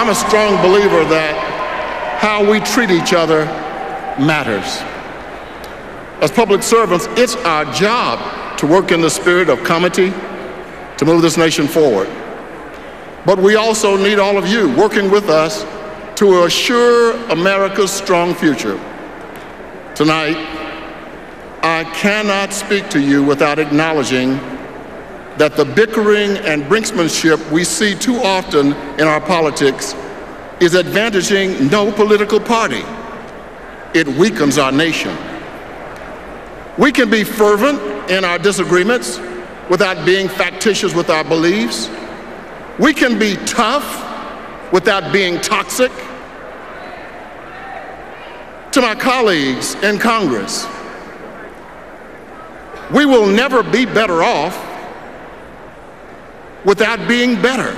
I'm a strong believer that how we treat each other matters. As public servants, it's our job to work in the spirit of comity to move this nation forward. But we also need all of you working with us to assure America's strong future. Tonight, I cannot speak to you without acknowledging that the bickering and brinksmanship we see too often in our politics is advantaging no political party. It weakens our nation. We can be fervent in our disagreements without being factitious with our beliefs. We can be tough without being toxic. To my colleagues in Congress, we will never be better off without being better.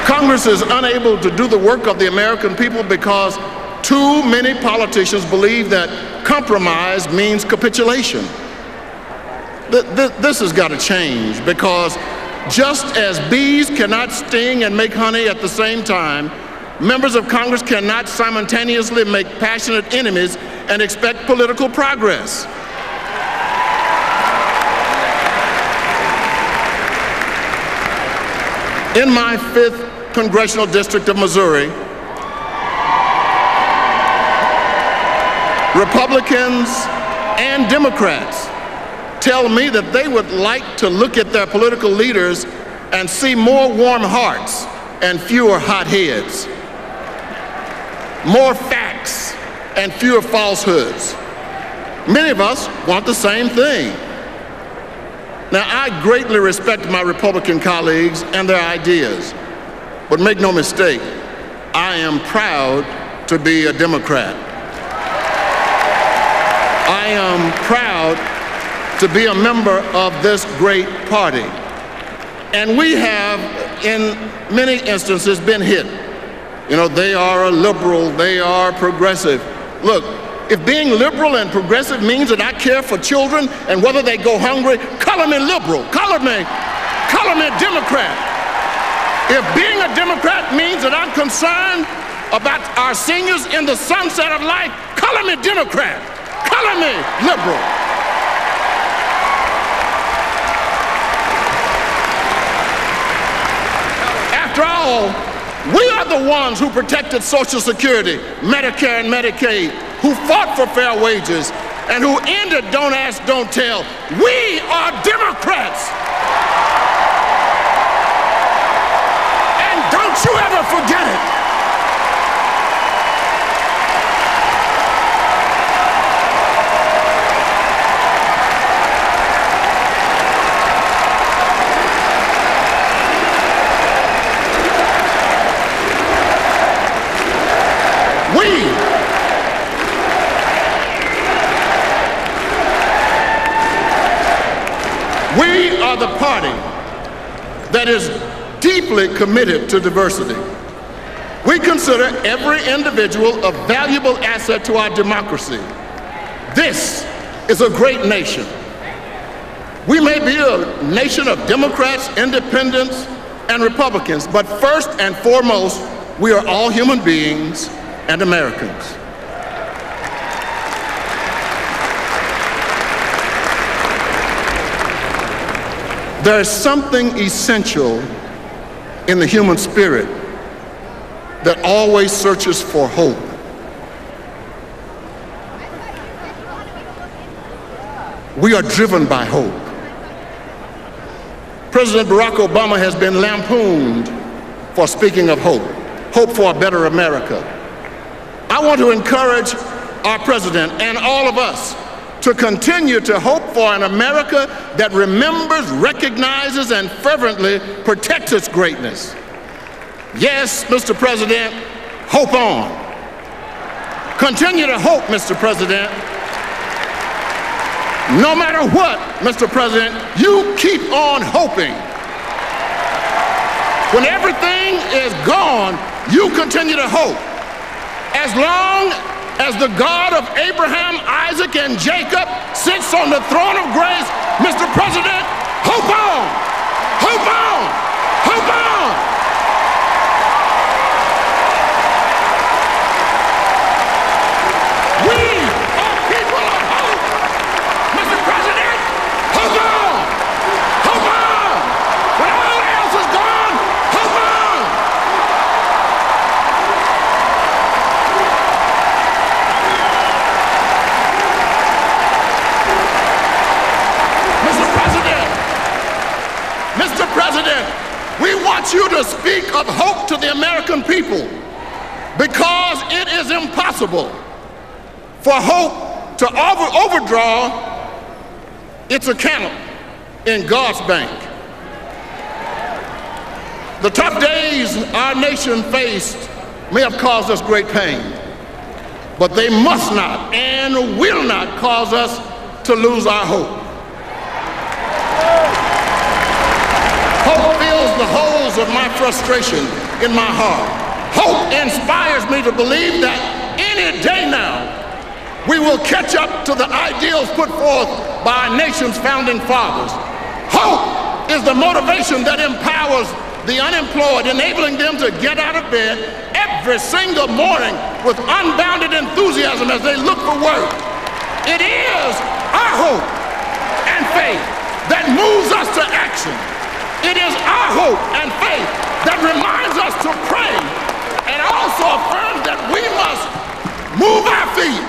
Congress is unable to do the work of the American people because too many politicians believe that compromise means capitulation. This has got to change, because just as bees cannot sting and make honey at the same time, members of Congress cannot simultaneously make passionate enemies and expect political progress. In my 5th Congressional District of Missouri, Republicans and Democrats tell me that they would like to look at their political leaders and see more warm hearts and fewer hot heads, more facts and fewer falsehoods. Many of us want the same thing. Now, I greatly respect my Republican colleagues and their ideas, but make no mistake, I am proud to be a Democrat. I am proud to be a member of this great party. And we have, in many instances, been hit. You know, they are a liberal, they are progressive. Look, if being liberal and progressive means that I care for children and whether they go hungry, color me liberal, color me Democrat. If being a Democrat means that I'm concerned about our seniors in the sunset of life, color me Democrat, color me liberal. After all, we are the ones who protected Social Security, Medicare, and Medicaid, who fought for fair wages, and who ended Don't Ask, Don't Tell. We are Democrats. And don't you ever forget it. We are the party that is deeply committed to diversity. We consider every individual a valuable asset to our democracy. This is a great nation. We may be a nation of Democrats, independents, and Republicans, but first and foremost, we are all human beings and Americans. There is something essential in the human spirit that always searches for hope. We are driven by hope. President Barack Obama has been lampooned for speaking of hope, hope for a better America. I want to encourage our president and all of us to continue to hope for an America that remembers, recognizes, and fervently protects its greatness. Yes, Mr. President, hope on. Continue to hope, Mr. President. No matter what, Mr. President, you keep on hoping. When everything is gone, you continue to hope. As long as the God of Abraham, Isaac, and Jacob sits on the throne of grace, Mr. President, hope want you to speak of hope to the American people, because it is impossible for hope to overdraw its account in God's bank. The tough days our nation faced may have caused us great pain, but they must not and will not cause us to lose our hope. Hope fills the holes of my frustration in my heart. Hope inspires me to believe that any day now we will catch up to the ideals put forth by our nation's founding fathers. Hope is the motivation that empowers the unemployed, enabling them to get out of bed every single morning with unbounded enthusiasm as they look for work. It is our hope and faith that moves us to action. It is our hope and faith that reminds us to pray and also affirms that we must move our feet.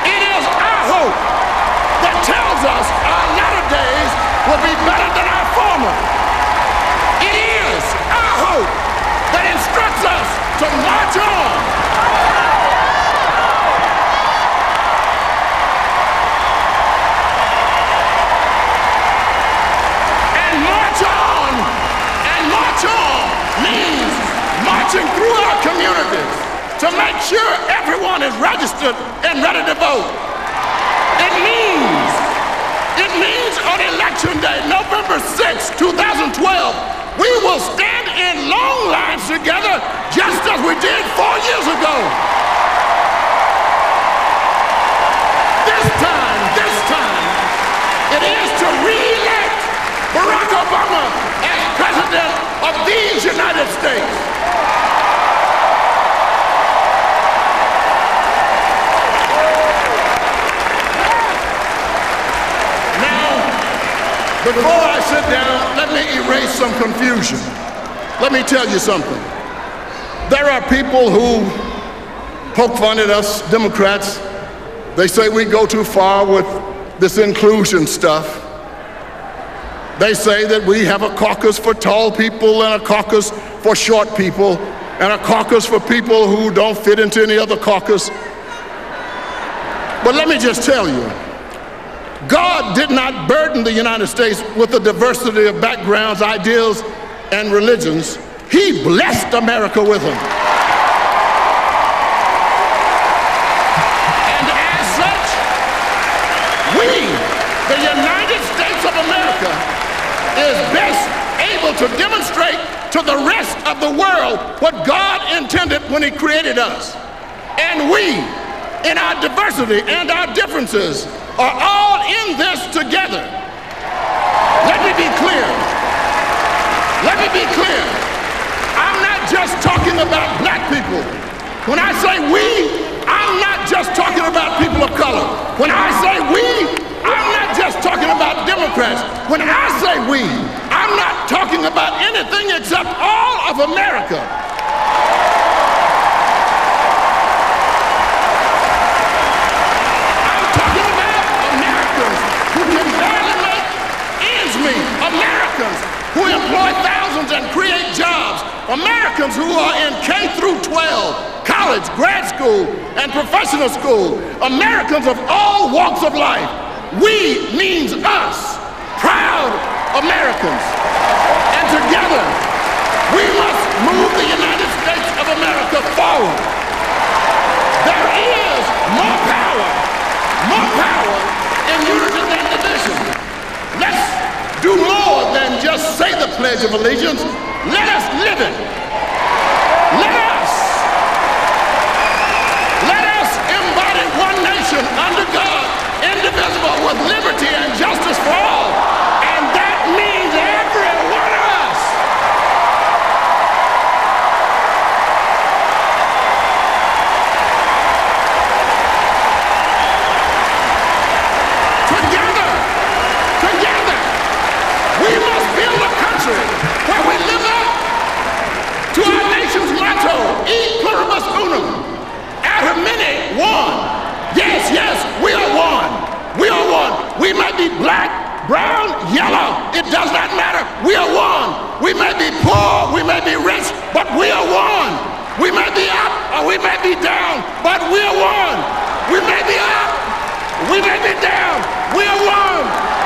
It is our hope that tells us our latter days will be better than our former. It is our hope that instructs us to march on. And march on, and march on means marching through our communities to make sure everyone is registered and ready to vote. It means on Election Day, November 6, 2012, we will stand in long lines together just as we did 4 years ago. This time, it is to re-elect Barack Obama as President of these United States. Before I sit down, let me erase some confusion. Let me tell you something. There are people who poke fun at us Democrats. They say we go too far with this inclusion stuff. They say that we have a caucus for tall people and a caucus for short people and a caucus for people who don't fit into any other caucus. But let me just tell you, God did not burden the United States with a diversity of backgrounds, ideals, and religions. He blessed America with them. And as such, we, the United States of America, is best able to demonstrate to the rest of the world what God intended when He created us. And we, in our diversity and our differences, are all in this together. Let me be clear. Let me be clear. I'm not just talking about black people. When I say we, I'm not just talking about people of color. When I say we, I'm not just talking about Democrats. When I say we, I'm not talking about anything except all of America. Americans who employ thousands and create jobs. Americans who are in K through 12, college, grad school, and professional school. Americans of all walks of life. We means us, proud Americans. And together, we must move the United States of America forward. There is more power in unity than division. Let's do more than just say the Pledge of Allegiance. Let us live it. Let us embody one nation under God, indivisible, with liberty and justice for all. And that means every one of us. Together, we must build a country where we live up to our nation's motto, E pluribus unum, ad hominem, one. Yes, we are one. We are one. We may be black, brown, yellow. It does not matter. We are one. We may be poor. We may we are one. We may be up or we may be down, but we are one. We may be up, we may be down, we are one.